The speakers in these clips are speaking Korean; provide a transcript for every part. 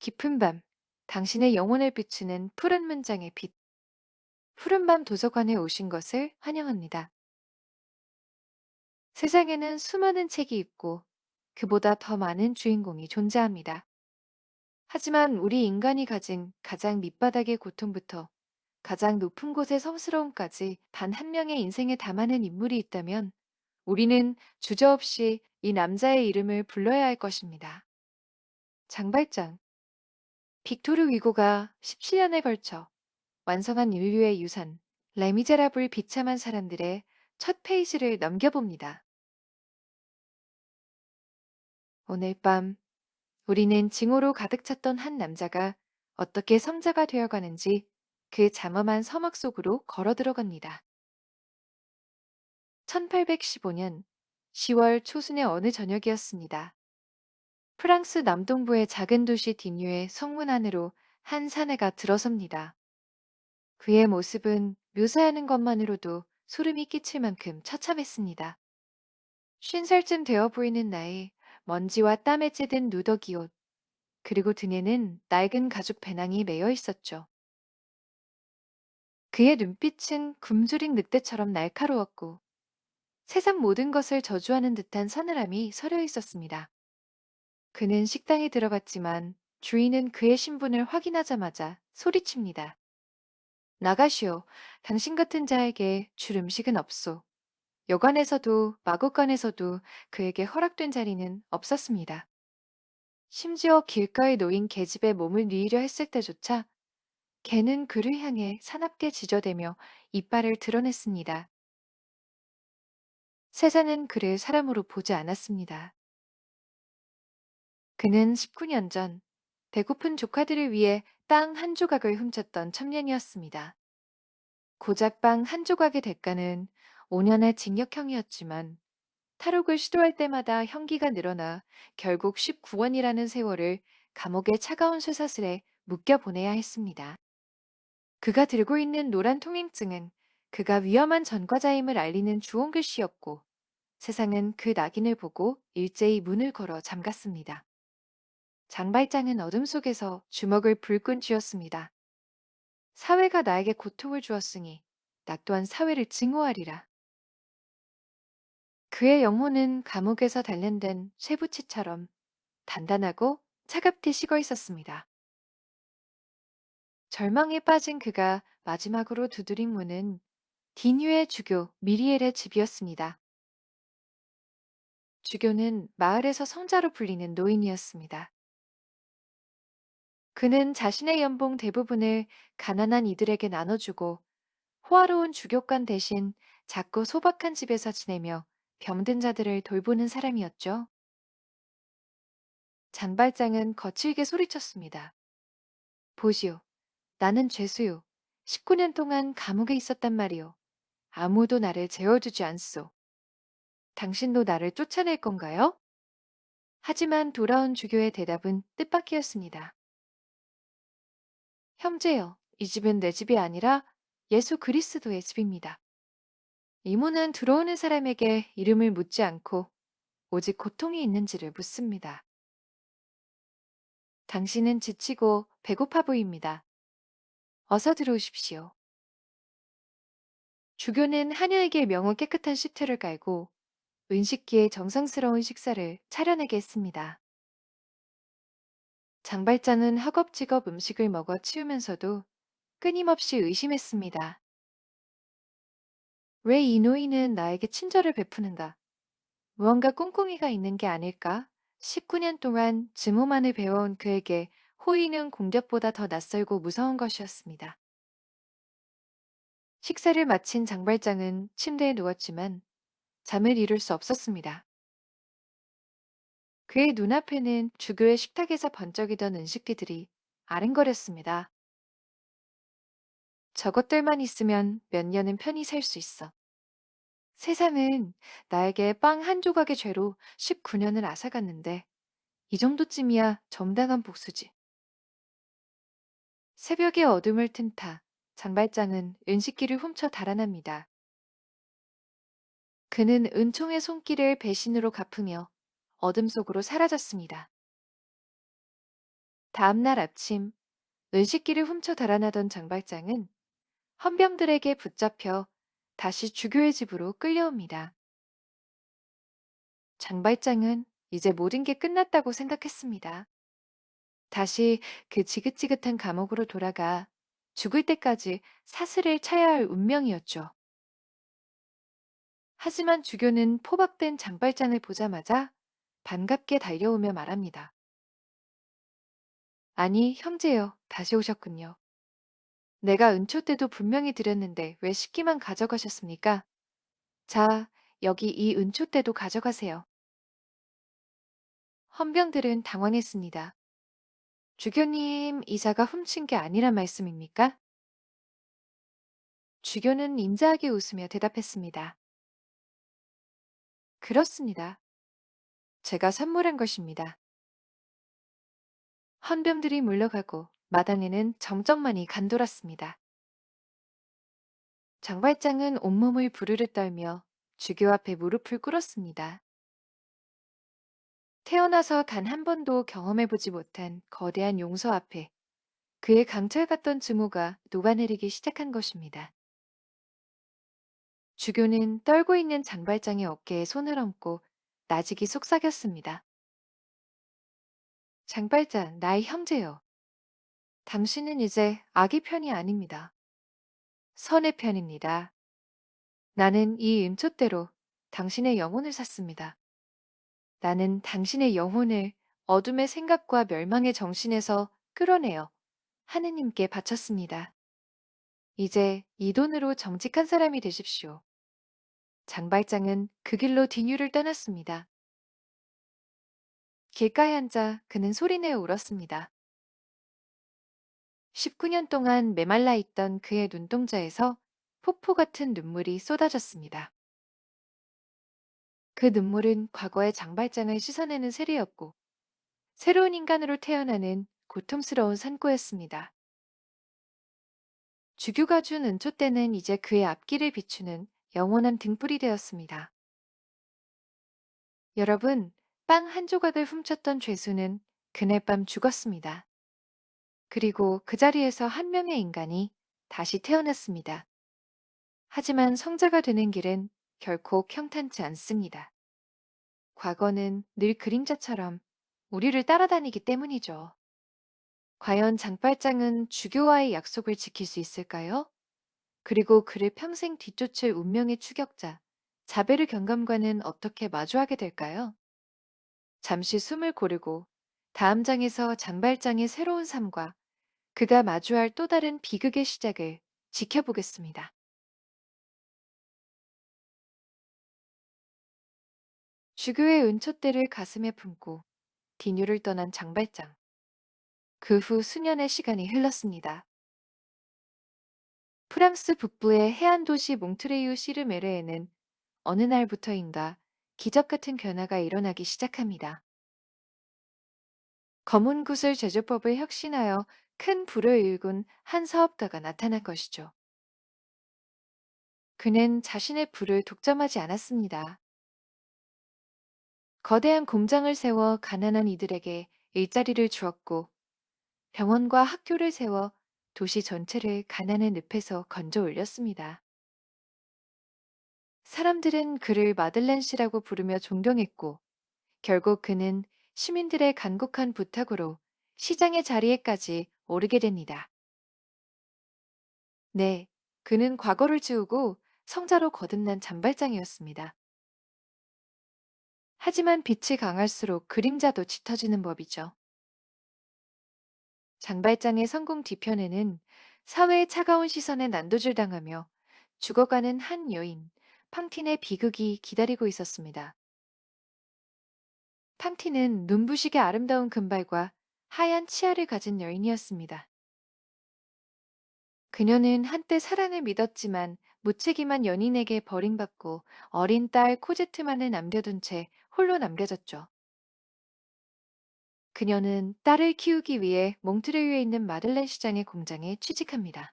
깊은 밤, 당신의 영혼을 비추는 푸른 문장의 빛. 푸른밤 도서관에 오신 것을 환영합니다. 세상에는 수많은 책이 있고 그보다 더 많은 주인공이 존재합니다. 하지만 우리 인간이 가진 가장 밑바닥의 고통부터 가장 높은 곳의 성스러움까지 단 한 명의 인생에 담아낸 인물이 있다면 우리는 주저없이 이 남자의 이름을 불러야 할 것입니다. 장발장. 빅토르 위고가 17년에 걸쳐 완성한 인류의 유산, 레미제라블 비참한 사람들의 첫 페이지를 넘겨봅니다. 오늘 밤 우리는 징후로 가득 찼던 한 남자가 어떻게 성자가 되어가는지 그 잠엄한 서막 속으로 걸어 들어갑니다. 1815년 10월 초순의 어느 저녁이었습니다. 프랑스 남동부의 작은 도시 디뉴의 성문 안으로 한 사내가 들어섭니다. 그의 모습은 묘사하는 것만으로도 소름이 끼칠 만큼 처참했습니다. 50살쯤 되어 보이는 나이, 먼지와 땀에 찌든 누더기 옷, 그리고 등에는 낡은 가죽 배낭이 매여 있었죠. 그의 눈빛은 굶주린 늑대처럼 날카로웠고 세상 모든 것을 저주하는 듯한 서늘함이 서려 있었습니다. 그는 식당에 들어갔지만 주인은 그의 신분을 확인하자마자 소리칩니다. 나가시오. 당신 같은 자에게 줄 음식은 없소. 여관에서도 마구간에서도 그에게 허락된 자리는 없었습니다. 심지어 길가에 놓인 계집에 몸을 뉘으려 했을 때조차 개는 그를 향해 사납게 지저대며 이빨을 드러냈습니다. 세자는 그를 사람으로 보지 않았습니다. 그는 19년 전 배고픈 조카들을 위해 빵 한 조각을 훔쳤던 청년이었습니다. 고작 빵 한 조각의 대가는 5년의 징역형이었지만 탈옥을 시도할 때마다 형기가 늘어나 결국 19원이라는 세월을 감옥의 차가운 쇠사슬에 묶여 보내야 했습니다. 그가 들고 있는 노란 통행증은 그가 위험한 전과자임을 알리는 주홍 글씨였고 세상은 그 낙인을 보고 일제히 문을 걸어 잠갔습니다. 장발장은 어둠 속에서 주먹을 불끈 쥐었습니다. 사회가 나에게 고통을 주었으니 나 또한 사회를 증오하리라. 그의 영혼은 감옥에서 단련된 쇠붙이처럼 단단하고 차갑게 식어 있었습니다. 절망에 빠진 그가 마지막으로 두드린 문은 디뉴의 주교 미리엘의 집이었습니다. 주교는 마을에서 성자로 불리는 노인이었습니다. 그는 자신의 연봉 대부분을 가난한 이들에게 나눠주고 호화로운 주교관 대신 작고 소박한 집에서 지내며 병든 자들을 돌보는 사람이었죠. 장발장은 거칠게 소리쳤습니다. 보시오, 나는 죄수요. 19년 동안 감옥에 있었단 말이오. 아무도 나를 재워주지 않소. 당신도 나를 쫓아낼 건가요? 하지만 돌아온 주교의 대답은 뜻밖이었습니다. 형제여, 이 집은 내 집이 아니라 예수 그리스도의 집입니다. 이모는 들어오는 사람에게 이름을 묻지 않고 오직 고통이 있는지를 묻습니다. 당신은 지치고 배고파 보입니다. 어서 들어오십시오. 주교는 하녀에게 명호 깨끗한 시트를 깔고 은식기의 정성스러운 식사를 차려내게 했습니다. 장발장은 허겁지겁 음식을 먹어 치우면서도 끊임없이 의심했습니다. 왜 이 노인은 나에게 친절을 베푸는가? 무언가 꿍꿍이가 있는 게 아닐까? 19년 동안 증오만을 배워온 그에게 호의는 공격보다 더 낯설고 무서운 것이었습니다. 식사를 마친 장발장은 침대에 누웠지만 잠을 이룰 수 없었습니다. 그의 눈앞에는 주교의 식탁에서 번쩍이던 은식기들이 아른거렸습니다. 저것들만 있으면 몇 년은 편히 살 수 있어. 세상은 나에게 빵 한 조각의 죄로 19년을 앗아갔는데 이 정도쯤이야 정당한 복수지. 새벽의 어둠을 틈타 장발장은 은식기를 훔쳐 달아납니다. 그는 은총의 손길을 배신으로 갚으며 어둠 속으로 사라졌습니다. 다음날 아침 은식기를 훔쳐 달아나던 장발장은 헌병들에게 붙잡혀 다시 주교의 집으로 끌려옵니다. 장발장은 이제 모든 게 끝났다고 생각했습니다. 다시 그 지긋지긋한 감옥으로 돌아가 죽을 때까지 사슬을 차야 할 운명이었죠. 하지만 주교는 포박된 장발장을 보자마자 반갑게 달려오며 말합니다. 아니, 형제여, 다시 오셨군요. 내가 은초 때도 분명히 드렸는데 왜 식기만 가져가셨습니까? 자, 여기 이 은초 때도 가져가세요. 헌병들은 당황했습니다. 주교님, 이자가 훔친 게 아니란 말씀입니까? 주교는 인자하게 웃으며 대답했습니다. 그렇습니다. 제가 선물한 것입니다. 헌병들이 물러가고 마당에는 정적만이 간돌았습니다. 장발장은 온몸을 부르르 떨며 주교 앞에 무릎을 꿇었습니다. 태어나서 단 한 번도 경험해보지 못한 거대한 용서 앞에 그의 강철 같던 증오가 녹아내리기 시작한 것입니다. 주교는 떨고 있는 장발장의 어깨에 손을 얹고 나직이 속삭였습니다. 장발장, 나의 형제여. 당신은 이제 악의 편이 아닙니다. 선의 편입니다. 나는 이 음초대로 당신의 영혼을 샀습니다. 나는 당신의 영혼을 어둠의 생각과 멸망의 정신에서 끌어내어 하느님께 바쳤습니다. 이제 이 돈으로 정직한 사람이 되십시오. 장발장은 그 길로 뒷유를 떠났습니다. 길가에 앉아 그는 소리내어 울었습니다. 19년 동안 메말라 있던 그의 눈동자에서 폭포 같은 눈물이 쏟아졌습니다. 그 눈물은 과거의 장발장을 씻어내는 세례였고 새로운 인간으로 태어나는 고통스러운 산고였습니다. 주교가 준 은초 때는 이제 그의 앞길을 비추는 영원한 등불이 되었습니다. 여러분, 빵 한 조각을 훔쳤던 죄수는 그날 밤 죽었습니다. 그리고 그 자리에서 한 명의 인간이 다시 태어났습니다. 하지만 성자가 되는 길은 결코 평탄치 않습니다. 과거는 늘 그림자처럼 우리를 따라다니기 때문이죠. 과연 장발장은 주교와의 약속을 지킬 수 있을까요? 그리고 그를 평생 뒤쫓을 운명의 추격자, 자베르 경감과는 어떻게 마주하게 될까요? 잠시 숨을 고르고 다음 장에서 장발장의 새로운 삶과 그가 마주할 또 다른 비극의 시작을 지켜보겠습니다. 주교의 은촛대를 가슴에 품고 디뉴를 떠난 장발장. 그 후 수년의 시간이 흘렀습니다. 프랑스 북부의 해안 도시 몽트레이유 시르메르에는 어느 날부터인가 기적 같은 변화가 일어나기 시작합니다. 검은 구슬 제조법을 혁신하여 큰 부를 일군 한 사업가가 나타난 것이죠. 그는 자신의 부를 독점하지 않았습니다. 거대한 공장을 세워 가난한 이들에게 일자리를 주었고 병원과 학교를 세워 도시 전체를 가난의 늪에서 건져 올렸습니다. 사람들은 그를 마들렌 씨라고 부르며 존경했고 결국 그는 시민들의 간곡한 부탁으로 시장의 자리에까지 오르게 됩니다. 네, 그는 과거를 지우고 성자로 거듭난 잔발장이었습니다. 하지만 빛이 강할수록 그림자도 짙어지는 법이죠. 장발장의 성공 뒤편에는 사회의 차가운 시선에 난도질당하며 죽어가는 한 여인, 팡틴의 비극이 기다리고 있었습니다. 팡틴은 눈부시게 아름다운 금발과 하얀 치아를 가진 여인이었습니다. 그녀는 한때 사랑을 믿었지만 무책임한 연인에게 버림받고 어린 딸 코제트만을 남겨둔 채 홀로 남겨졌죠. 그녀는 딸을 키우기 위해 몽트레유에 있는 마들렌 시장의 공장에 취직합니다.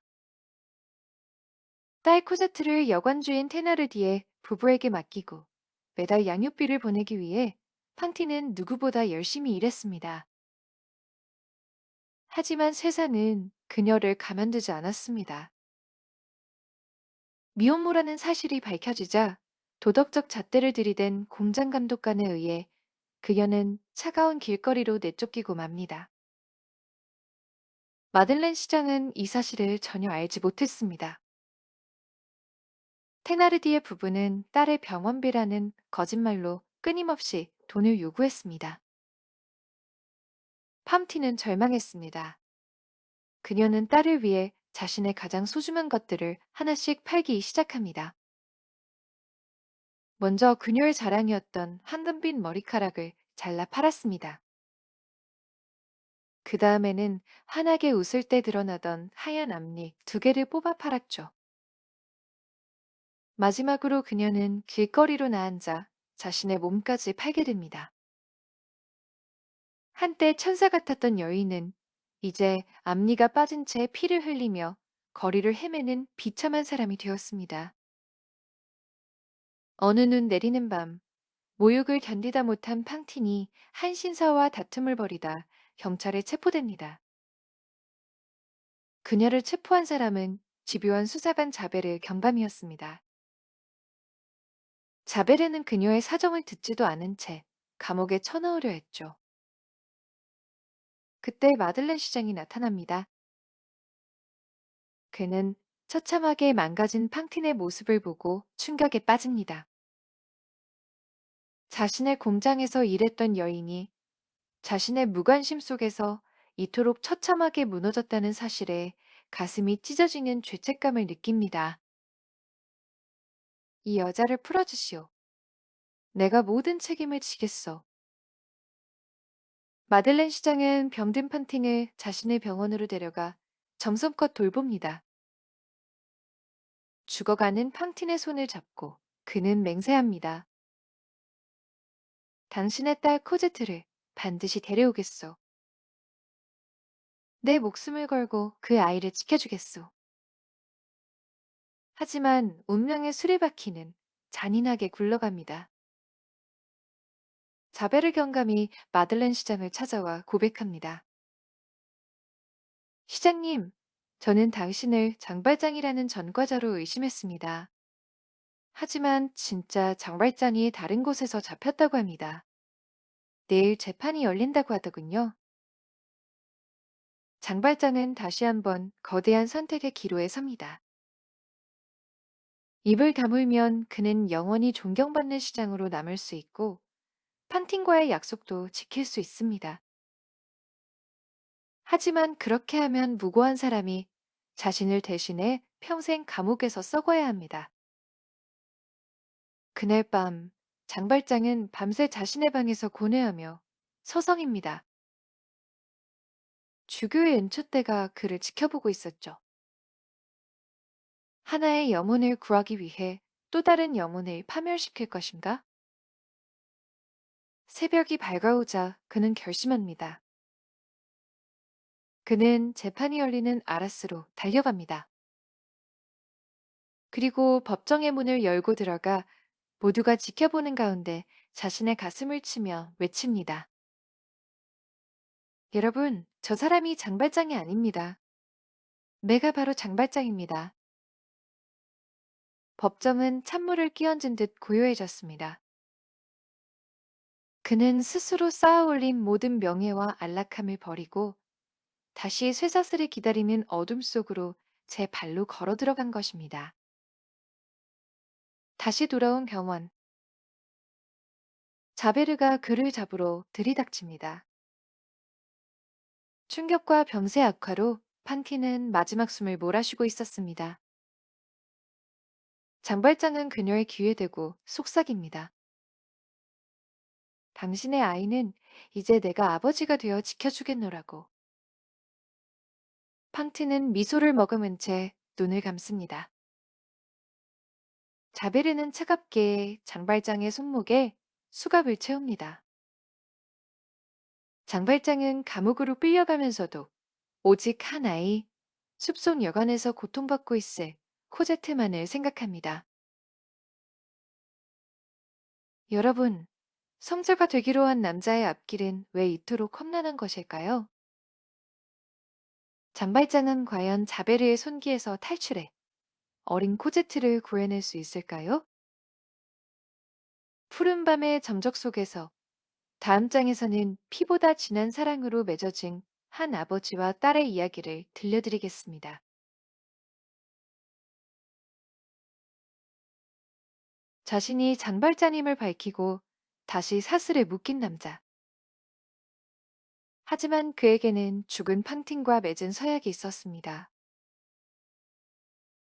딸 코제트를 여관주인 테나르디에 부부에게 맡기고 매달 양육비를 보내기 위해 팡티는 누구보다 열심히 일했습니다. 하지만 세상은 그녀를 가만두지 않았습니다. 미혼모라는 사실이 밝혀지자 도덕적 잣대를 들이댄 공장 감독관에 의해 그녀는 차가운 길거리로 내쫓기고 맙니다. 마들렌 시장은 이 사실을 전혀 알지 못했습니다. 테나르디에 부부는 딸의 병원비라는 거짓말로 끊임없이 돈을 요구했습니다. 팜티는 절망했습니다. 그녀는 딸을 위해 자신의 가장 소중한 것들을 하나씩 팔기 시작합니다. 먼저 그녀의 자랑이었던 황금빛 머리카락을 잘라 팔았습니다. 그 다음에는 환하게 웃을 때 드러나던 하얀 앞니 두 개를 뽑아 팔았죠. 마지막으로 그녀는 길거리로 나앉아 자신의 몸까지 팔게 됩니다. 한때 천사 같았던 여인은 이제 앞니가 빠진 채 피를 흘리며 거리를 헤매는 비참한 사람이 되었습니다. 어느 눈 내리는 밤, 모욕을 견디다 못한 팡틴이 한 신사와 다툼을 벌이다 경찰에 체포됩니다. 그녀를 체포한 사람은 집요한 수사관 자베르 경감이었습니다. 자베르는 그녀의 사정을 듣지도 않은 채 감옥에 쳐넣으려 했죠. 그때 마들렌 시장이 나타납니다. 그는 처참하게 망가진 팡틴의 모습을 보고 충격에 빠집니다. 자신의 공장에서 일했던 여인이 자신의 무관심 속에서 이토록 처참하게 무너졌다는 사실에 가슴이 찢어지는 죄책감을 느낍니다. 이 여자를 풀어주시오. 내가 모든 책임을 지겠어. 마들렌 시장은 병든 판팅을 자신의 병원으로 데려가 정성껏 돌봅니다. 죽어가는 팡틴의 손을 잡고 그는 맹세합니다. 당신의 딸 코제트를 반드시 데려오겠소. 내 목숨을 걸고 그 아이를 지켜주겠소. 하지만 운명의 수레바퀴는 잔인하게 굴러갑니다. 자베르 경감이 마들렌 시장을 찾아와 고백합니다. 시장님, 저는 당신을 장발장이라는 전과자로 의심했습니다. 하지만 진짜 장발장이 다른 곳에서 잡혔다고 합니다. 내일 재판이 열린다고 하더군요. 장발장은 다시 한번 거대한 선택의 기로에 섭니다. 입을 다물면 그는 영원히 존경받는 시장으로 남을 수 있고 판틴과의 약속도 지킬 수 있습니다. 하지만 그렇게 하면 무고한 사람이 자신을 대신해 평생 감옥에서 썩어야 합니다. 그날 밤 장발장은 밤새 자신의 방에서 고뇌하며 서성입니다. 주교의 은촛대가 그를 지켜보고 있었죠. 하나의 영혼을 구하기 위해 또 다른 영혼을 파멸시킬 것인가? 새벽이 밝아오자 그는 결심합니다. 그는 재판이 열리는 아라스로 달려갑니다. 그리고 법정의 문을 열고 들어가 모두가 지켜보는 가운데 자신의 가슴을 치며 외칩니다. 여러분, 저 사람이 장발장이 아닙니다. 내가 바로 장발장입니다. 법정은 찬물을 끼얹은 듯 고요해졌습니다. 그는 스스로 쌓아올린 모든 명예와 안락함을 버리고 다시 쇠사슬을 기다리는 어둠 속으로 제 발로 걸어 들어간 것입니다. 다시 돌아온 병원. 자베르가 그를 잡으러 들이닥칩니다. 충격과 병세 악화로 판티는 마지막 숨을 몰아쉬고 있었습니다. 장발장은 그녀의 귀에 대고 속삭입니다. 당신의 아이는 이제 내가 아버지가 되어 지켜주겠노라고. 팡티는 미소를 머금은 채 눈을 감습니다. 자베르는 차갑게 장발장의 손목에 수갑을 채웁니다. 장발장은 감옥으로 끌려가면서도 오직 한 아이, 숲속 여관에서 고통받고 있을 코제트만을 생각합니다. 여러분, 성자가 되기로 한 남자의 앞길은 왜 이토록 험난한 것일까요? 장발장은 과연 자베르의 손기에서 탈출해 어린 코제트를 구해낼 수 있을까요? 푸른 밤의 점적 속에서 다음 장에서는 피보다 진한 사랑으로 맺어진 한 아버지와 딸의 이야기를 들려드리겠습니다. 자신이 장발자님을 밝히고 다시 사슬에 묶인 남자. 하지만 그에게는 죽은 팡틴과 맺은 서약이 있었습니다.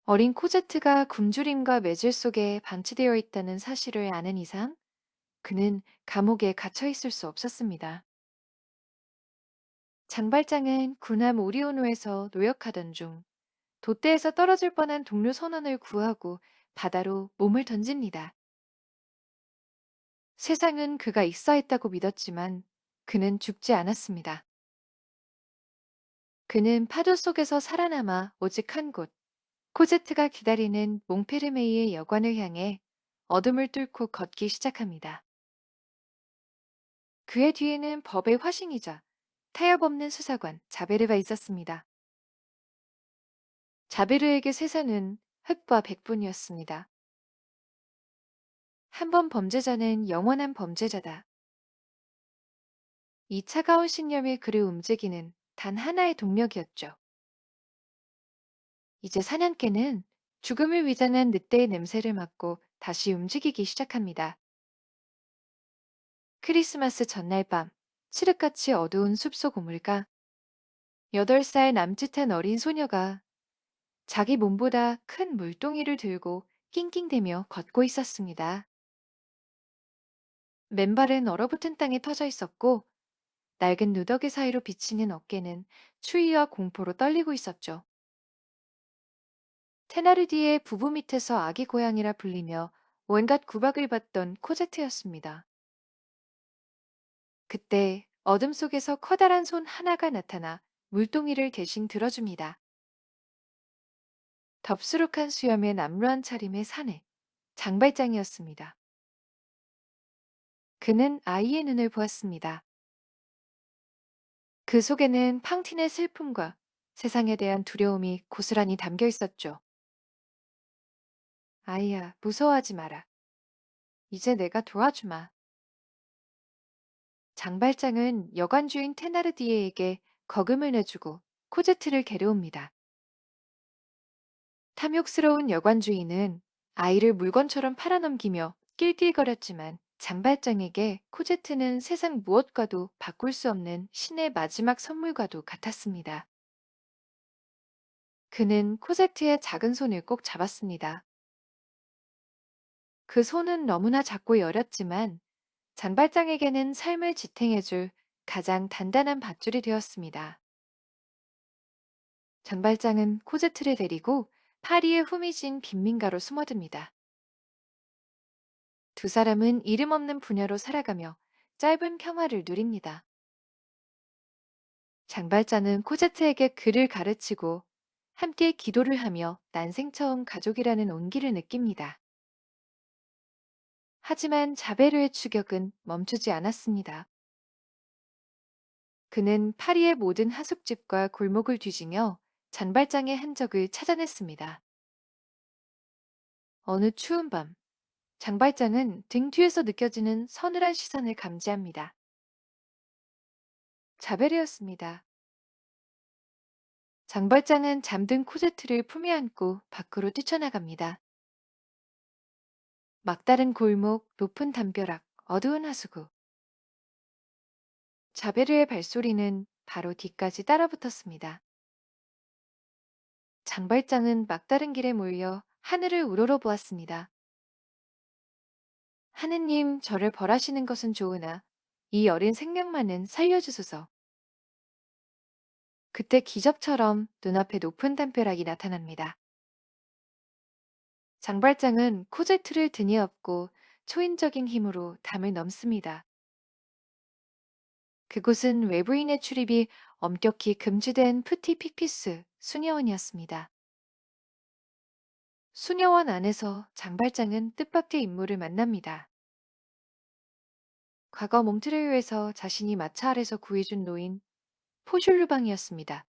어린 코제트가 굶주림과 매질 속에 방치되어 있다는 사실을 아는 이상 그는 감옥에 갇혀 있을 수 없었습니다. 장발장은 군함 오리오노에서 노역하던 중 돛대에서 떨어질 뻔한 동료 선원을 구하고 바다로 몸을 던집니다. 세상은 그가 익사했다고 믿었지만 그는 죽지 않았습니다. 그는 파도 속에서 살아남아 오직 한 곳, 코제트가 기다리는 몽페르메이의 여관을 향해 어둠을 뚫고 걷기 시작합니다. 그의 뒤에는 법의 화신이자 타협 없는 수사관 자베르가 있었습니다. 자베르에게 세상은 흙과 백분이었습니다. 한 번 범죄자는 영원한 범죄자다. 이 차가운 신념이 그를 움직이는 단 하나의 동력이었죠. 이제 사냥개는 죽음을 위장한 늑대의 냄새를 맡고 다시 움직이기 시작합니다. 크리스마스 전날 밤, 칠흑같이 어두운 숲속 우물가, 8살 남짓한 어린 소녀가 자기 몸보다 큰 물동이를 들고 낑낑대며 걷고 있었습니다. 맨발은 얼어붙은 땅에 터져 있었고 낡은 누더기 사이로 비치는 어깨는 추위와 공포로 떨리고 있었죠. 테나르디의 부부 밑에서 아기 고양이라 불리며 온갖 구박을 받던 코제트였습니다. 그때 어둠 속에서 커다란 손 하나가 나타나 물동이를 대신 들어줍니다. 덥수룩한 수염에 남루한 차림의 사내, 장발장이었습니다. 그는 아이의 눈을 보았습니다. 그 속에는 팡틴의 슬픔과 세상에 대한 두려움이 고스란히 담겨 있었죠. 아이야, 무서워하지 마라. 이제 내가 도와주마. 장발장은 여관 주인 테나르디에에게 거금을 내주고 코제트를 데려옵니다. 탐욕스러운 여관 주인은 아이를 물건처럼 팔아넘기며 낄낄거렸지만 장발장에게 코제트는 세상 무엇과도 바꿀 수 없는 신의 마지막 선물과도 같았습니다. 그는 코제트의 작은 손을 꼭 잡았습니다. 그 손은 너무나 작고 여렸지만 장발장에게는 삶을 지탱해줄 가장 단단한 밧줄이 되었습니다. 장발장은 코제트를 데리고 파리의 후미진 빈민가로 숨어듭니다. 두 사람은 이름 없는 부녀로 살아가며 짧은 평화를 누립니다. 장발장은 코제트에게 글을 가르치고 함께 기도를 하며 난생 처음 가족이라는 온기를 느낍니다. 하지만 자베르의 추격은 멈추지 않았습니다. 그는 파리의 모든 하숙집과 골목을 뒤지며 장발장의 흔적을 찾아냈습니다. 어느 추운 밤, 장발장은 등 뒤에서 느껴지는 서늘한 시선을 감지합니다. 자벨이었습니다. 장발장은 잠든 코제트를 품에 안고 밖으로 뛰쳐나갑니다. 막다른 골목, 높은 담벼락, 어두운 하수구. 자베르의 발소리는 바로 뒤까지 따라붙었습니다. 장발장은 막다른 길에 몰려 하늘을 우러러보았습니다. 하느님, 저를 벌하시는 것은 좋으나 이 어린 생명만은 살려주소서. 그때 기적처럼 눈앞에 높은 담벼락이 나타납니다. 장발장은 코제트를 등에 업고 초인적인 힘으로 담을 넘습니다. 그곳은 외부인의 출입이 엄격히 금지된 푸티 픽피스 수녀원이었습니다. 수녀원 안에서 장발장은 뜻밖의 인물을 만납니다. 과거 몽트레유에서 자신이 마차 아래서 구해준 노인 포슐르방이었습니다.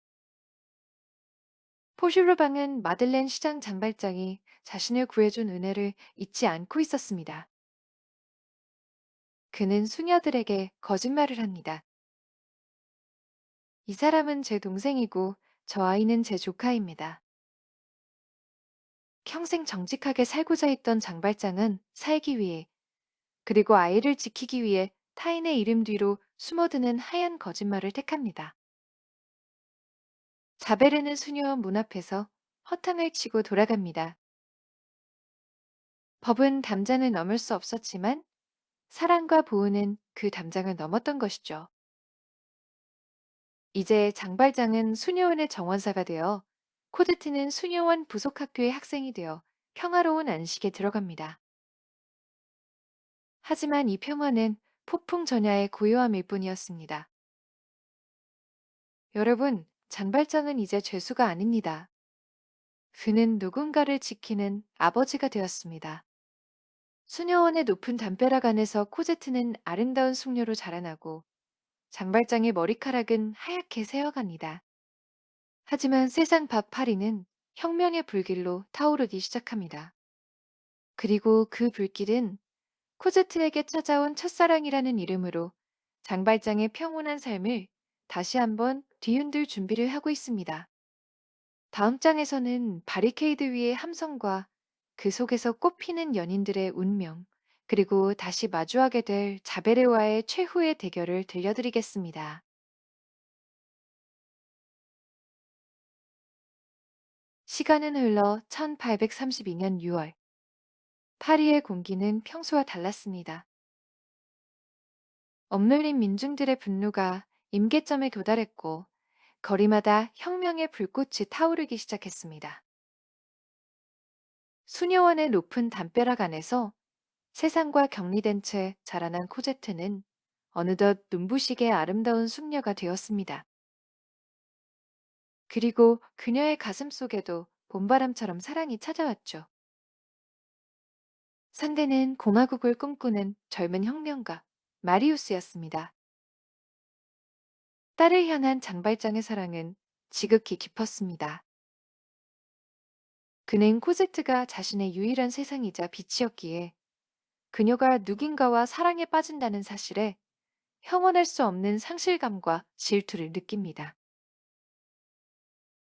포슐로방은 마들렌 시장 장발장이 자신을 구해준 은혜를 잊지 않고 있었습니다. 그는 수녀들에게 거짓말을 합니다. 이 사람은 제 동생이고 저 아이는 제 조카입니다. 평생 정직하게 살고자 했던 장발장은 살기 위해 그리고 아이를 지키기 위해 타인의 이름 뒤로 숨어드는 하얀 거짓말을 택합니다. 자베르는 수녀원 문 앞에서 허탕을 치고 돌아갑니다. 법은 담장을 넘을 수 없었지만 사랑과 보호는 그 담장을 넘었던 것이죠. 이제 장발장은 수녀원의 정원사가 되어 코드트는 수녀원 부속학교의 학생이 되어 평화로운 안식에 들어갑니다. 하지만 이 평화는 폭풍 전야의 고요함일 뿐이었습니다. 여러분, 장발장은 이제 죄수가 아닙니다. 그는 누군가를 지키는 아버지가 되었습니다. 수녀원의 높은 담벼락 안에서 코제트는 아름다운 숙녀로 자라나고 장발장의 머리카락은 하얗게 새어갑니다. 하지만 세상 밖 파리는 혁명의 불길로 타오르기 시작합니다. 그리고 그 불길은 코제트에게 찾아온 첫사랑이라는 이름으로 장발장의 평온한 삶을 다시 한번 뒤흔들 준비를 하고 있습니다. 다음 장에서는 바리케이드 위의 함성과 그 속에서 꽃피는 연인들의 운명, 그리고 다시 마주하게 될 자베레와의 최후의 대결을 들려드리겠습니다. 시간은 흘러 1832년 6월, 파리의 공기는 평소와 달랐습니다. 억눌린 민중들의 분노가 임계점에 도달했고, 거리마다 혁명의 불꽃이 타오르기 시작했습니다. 수녀원의 높은 담벼락 안에서 세상과 격리된 채 자라난 코제트는 어느덧 눈부시게 아름다운 숙녀가 되었습니다. 그리고 그녀의 가슴 속에도 봄바람처럼 사랑이 찾아왔죠. 상대는 공화국을 꿈꾸는 젊은 혁명가 마리우스였습니다. 딸을 향한 장발장의 사랑은 지극히 깊었습니다. 그는 코제트가 자신의 유일한 세상이자 빛이었기에 그녀가 누군가와 사랑에 빠진다는 사실에 형언할 수 없는 상실감과 질투를 느낍니다.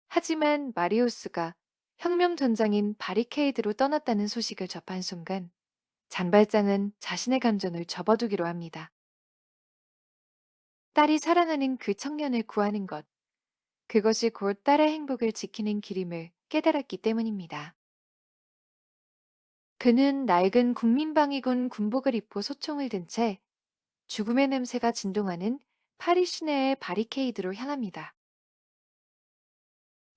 하지만 마리우스가 혁명 전장인 바리케이드로 떠났다는 소식을 접한 순간 장발장은 자신의 감정을 접어두기로 합니다. 딸이 사랑하는 그 청년을 구하는 것, 그것이 곧 딸의 행복을 지키는 길임을 깨달았기 때문입니다. 그는 낡은 국민방위군 군복을 입고 소총을 든 채 죽음의 냄새가 진동하는 파리 시내의 바리케이드로 향합니다.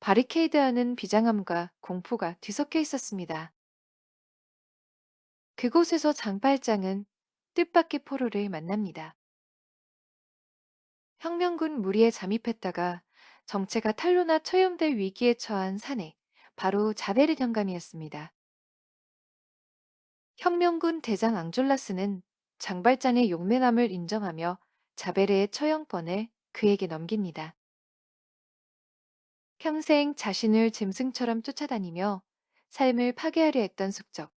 바리케이드 안은 비장함과 공포가 뒤섞여 있었습니다. 그곳에서 장발장은 뜻밖의 포로를 만납니다. 혁명군 무리에 잠입했다가 정체가 탄로나 처형될 위기에 처한 사내, 바로 자베르 경감이었습니다. 혁명군 대장 앙졸라스는 장발장의 용맹함을 인정하며 자베르의 처형권을 그에게 넘깁니다. 평생 자신을 짐승처럼 쫓아다니며 삶을 파괴하려 했던 숙적.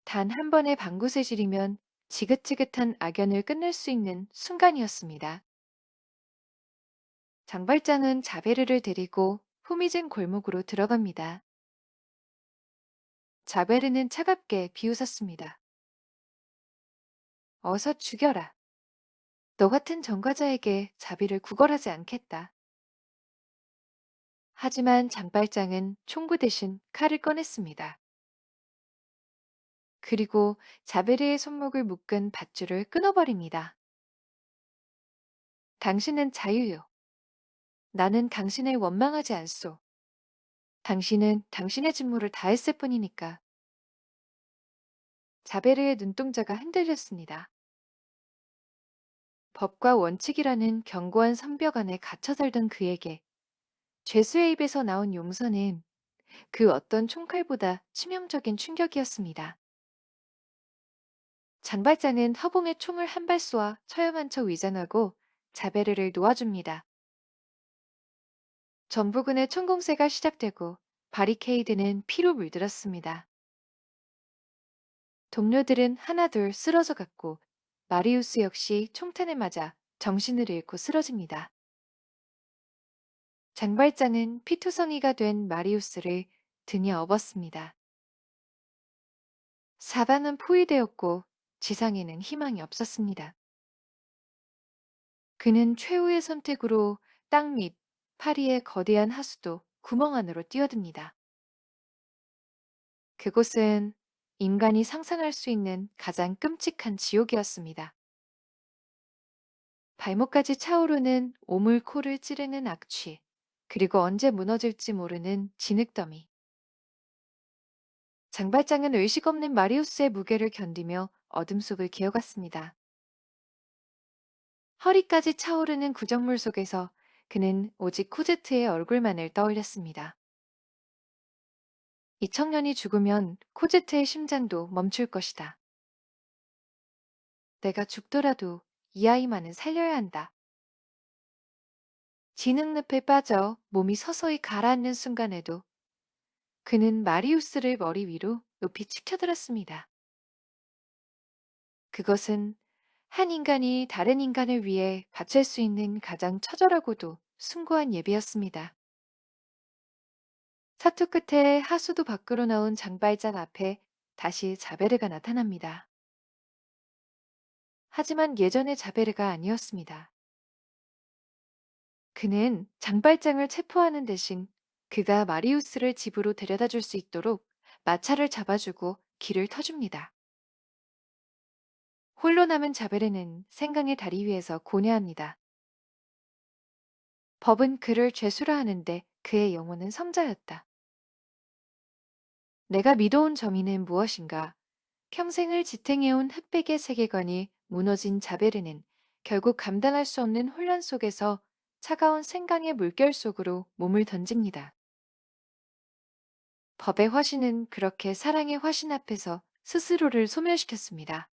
단 한 번의 방구새질이면 지긋지긋한 악연을 끝낼 수 있는 순간이었습니다. 장발장은 자베르를 데리고 후미진 골목으로 들어갑니다. 자베르는 차갑게 비웃었습니다. 어서 죽여라. 너 같은 전과자에게 자비를 구걸하지 않겠다. 하지만 장발장은 총구 대신 칼을 꺼냈습니다. 그리고 자베르의 손목을 묶은 밧줄을 끊어버립니다. 당신은 자유요. 나는 당신을 원망하지 않소. 당신은 당신의 직무를 다했을 뿐이니까. 자베르의 눈동자가 흔들렸습니다. 법과 원칙이라는 견고한 선벽 안에 갇혀 살던 그에게 죄수의 입에서 나온 용서는 그 어떤 총칼보다 치명적인 충격이었습니다. 장발장은 허공에 총을 한 발 쏘아 처형한 척 위장하고 자베르를 놓아줍니다. 전부근의 총공세가 시작되고 바리케이드는 피로 물들었습니다. 동료들은 하나둘 쓰러져 갔고 마리우스 역시 총탄을 맞아 정신을 잃고 쓰러집니다. 장발장은 피투성이가 된 마리우스를 등에 업었습니다. 사방은 포위되었고 지상에는 희망이 없었습니다. 그는 최후의 선택으로 땅 밑 파리의 거대한 하수도 구멍 안으로 뛰어듭니다. 그곳은 인간이 상상할 수 있는 가장 끔찍한 지옥이었습니다. 발목까지 차오르는 오물 코를 찌르는 악취, 그리고 언제 무너질지 모르는 진흙더미. 장발장은 의식 없는 마리우스의 무게를 견디며 어둠 속을 기어갔습니다. 허리까지 차오르는 구정물 속에서 그는 오직 코제트의 얼굴만을 떠올렸습니다. 이 청년이 죽으면 코제트의 심장도 멈출 것이다. 내가 죽더라도 이 아이만은 살려야 한다. 진흙늪에 빠져 몸이 서서히 가라앉는 순간에도 그는 마리우스를 머리 위로 높이 치켜들었습니다. 그것은 한 인간이 다른 인간을 위해 바칠 수 있는 가장 처절하고도 숭고한 예배였습니다. 사투 끝에 하수도 밖으로 나온 장발장 앞에 다시 자베르가 나타납니다. 하지만 예전의 자베르가 아니었습니다. 그는 장발장을 체포하는 대신 그가 마리우스를 집으로 데려다 줄 수 있도록 마차를 잡아주고 길을 터줍니다. 홀로 남은 자베르는 생강의 다리 위에서 고뇌합니다. 법은 그를 죄수라 하는데 그의 영혼은 성자였다. 내가 믿어온 정의는 무엇인가? 평생을 지탱해온 흑백의 세계관이 무너진 자베르는 결국 감당할 수 없는 혼란 속에서 차가운 생강의 물결 속으로 몸을 던집니다. 법의 화신은 그렇게 사랑의 화신 앞에서 스스로를 소멸시켰습니다.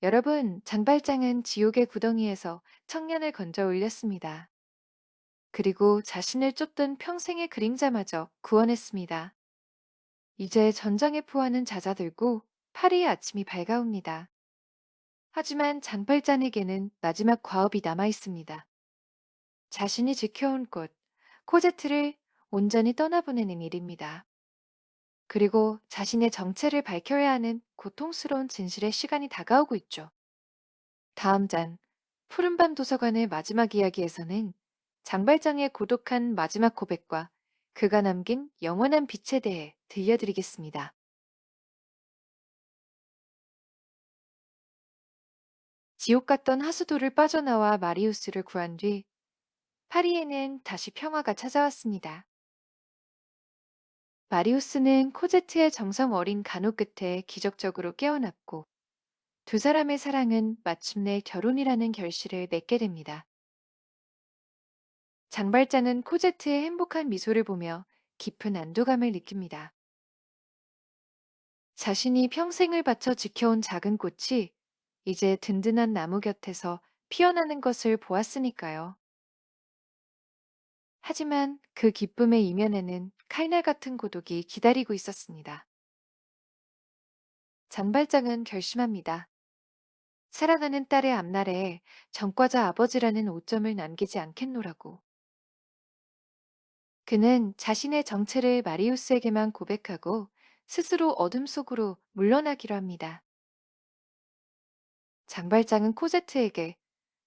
여러분, 장발장은 지옥의 구덩이에서 청년을 건져 올렸습니다. 그리고 자신을 쫓던 평생의 그림자마저 구원했습니다. 이제 전장의 포화는 잦아들고 파리의 아침이 밝아옵니다. 하지만 장발장에게는 마지막 과업이 남아 있습니다. 자신이 지켜온 꽃, 코제트를 온전히 떠나보내는 일입니다. 그리고 자신의 정체를 밝혀야 하는 고통스러운 진실의 시간이 다가오고 있죠. 다음 장, 푸른밤 도서관의 마지막 이야기에서는 장발장의 고독한 마지막 고백과 그가 남긴 영원한 빛에 대해 들려드리겠습니다. 지옥 같던 하수도를 빠져나와 마리우스를 구한 뒤 파리에는 다시 평화가 찾아왔습니다. 마리우스는 코제트의 정성 어린 간호 끝에 기적적으로 깨어났고 두 사람의 사랑은 마침내 결혼이라는 결실을 맺게 됩니다. 장발장은 코제트의 행복한 미소를 보며 깊은 안도감을 느낍니다. 자신이 평생을 바쳐 지켜온 작은 꽃이 이제 든든한 나무 곁에서 피어나는 것을 보았으니까요. 하지만 그 기쁨의 이면에는 칼날 같은 고독이 기다리고 있었습니다. 장발장은 결심합니다. 살아가는 딸의 앞날에 전과자 아버지라는 오점을 남기지 않겠노라고. 그는 자신의 정체를 마리우스에게만 고백하고 스스로 어둠 속으로 물러나기로 합니다. 장발장은 코제트에게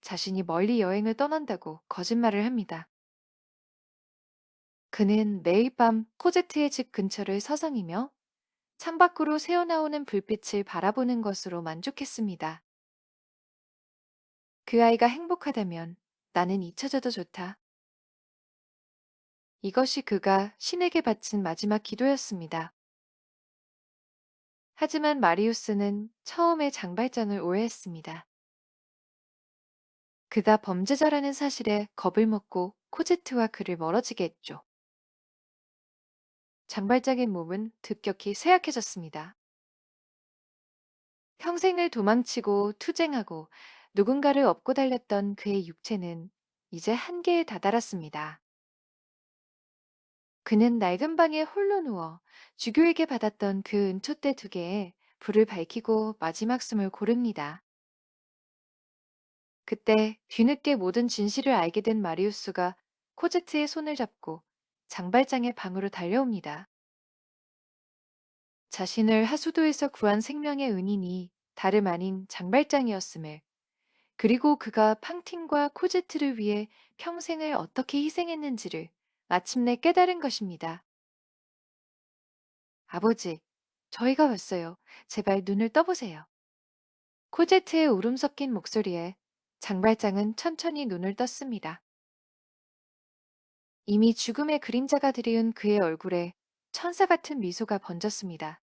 자신이 멀리 여행을 떠난다고 거짓말을 합니다. 그는 매일 밤 코제트의 집 근처를 서성이며 창밖으로 새어나오는 불빛을 바라보는 것으로 만족했습니다. 그 아이가 행복하다면 나는 잊혀져도 좋다. 이것이 그가 신에게 바친 마지막 기도였습니다. 하지만 마리우스는 처음에 장발장을 오해했습니다. 그가 범죄자라는 사실에 겁을 먹고 코제트와 그를 멀어지게 했죠. 장발장의 몸은 급격히 쇠약해졌습니다. 평생을 도망치고 투쟁하고 누군가를 업고 달렸던 그의 육체는 이제 한계에 다다랐습니다. 그는 낡은 방에 홀로 누워 주교에게 받았던 그 은촛대 두 개에 불을 밝히고 마지막 숨을 고릅니다. 그때 뒤늦게 모든 진실을 알게 된 마리우스가 코제트의 손을 잡고 장발장의 방으로 달려옵니다. 자신을 하수도에서 구한 생명의 은인이 다름 아닌 장발장이었음을, 그리고 그가 팡틴과 코제트를 위해 평생을 어떻게 희생했는지를 마침내 깨달은 것입니다. 아버지, 저희가 왔어요. 제발 눈을 떠보세요. 코제트의 울음 섞인 목소리에 장발장은 천천히 눈을 떴습니다. 이미 죽음의 그림자가 드리운 그의 얼굴에 천사 같은 미소가 번졌습니다.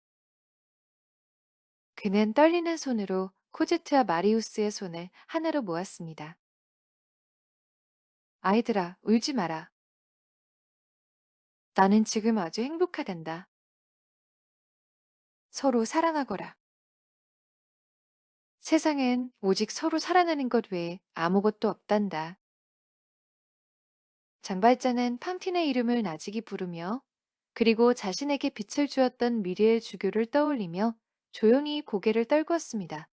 그는 떨리는 손으로 코제트와 마리우스의 손을 하나로 모았습니다. 아이들아, 울지 마라. 나는 지금 아주 행복하단다. 서로 사랑하거라. 세상엔 오직 서로 사랑하는 것 외에 아무것도 없단다. 장발자는 팡틴의 이름을 나직이 부르며, 그리고 자신에게 빛을 주었던 미래의 주교를 떠올리며 조용히 고개를 떨구었습니다.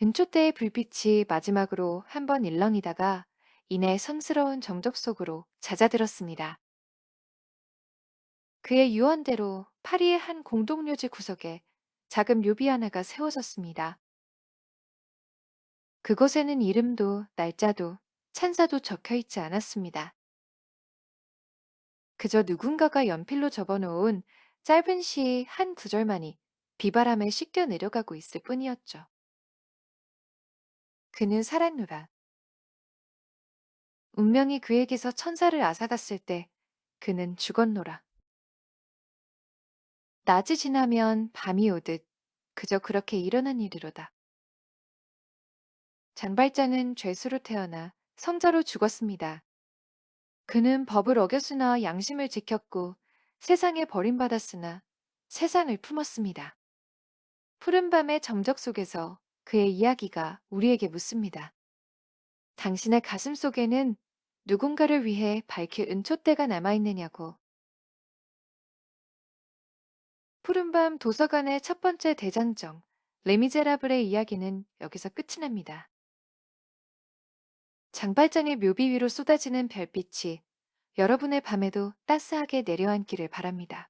은초대의 불빛이 마지막으로 한 번 일렁이다가 이내 성스러운 정적 속으로 잦아들었습니다. 그의 유언대로 파리의 한 공동묘지 구석에 작은 묘비 하나가 세워졌습니다. 그곳에는 이름도 날짜도 찬사도 적혀 있지 않았습니다. 그저 누군가가 연필로 접어놓은 짧은 시의 한 구절만이 비바람에 씻겨 내려가고 있을 뿐이었죠. 그는 살았노라. 운명이 그에게서 천사를 앗아갔을 때 그는 죽었노라. 낮이 지나면 밤이 오듯 그저 그렇게 일어난 일이로다. 장발자는 죄수로 태어나 성자로 죽었습니다. 그는 법을 어겼으나 양심을 지켰고 세상에 버림받았으나 세상을 품었습니다. 푸른 밤의 정적 속에서 그의 이야기가 우리에게 묻습니다. 당신의 가슴 속에는 누군가를 위해 밝힐 은촛대가 남아있느냐고. 푸른밤 도서관의 첫 번째 대장정, 레미제라블의 이야기는 여기서 끝이 납니다. 장발장의 묘비 위로 쏟아지는 별빛이 여러분의 밤에도 따스하게 내려앉기를 바랍니다.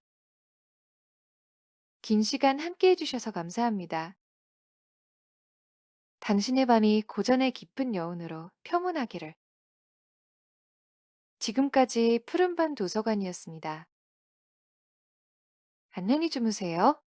긴 시간 함께 해주셔서 감사합니다. 당신의 밤이 고전의 깊은 여운으로 평온하기를. 지금까지 푸른밤 도서관이었습니다. 안녕히 주무세요.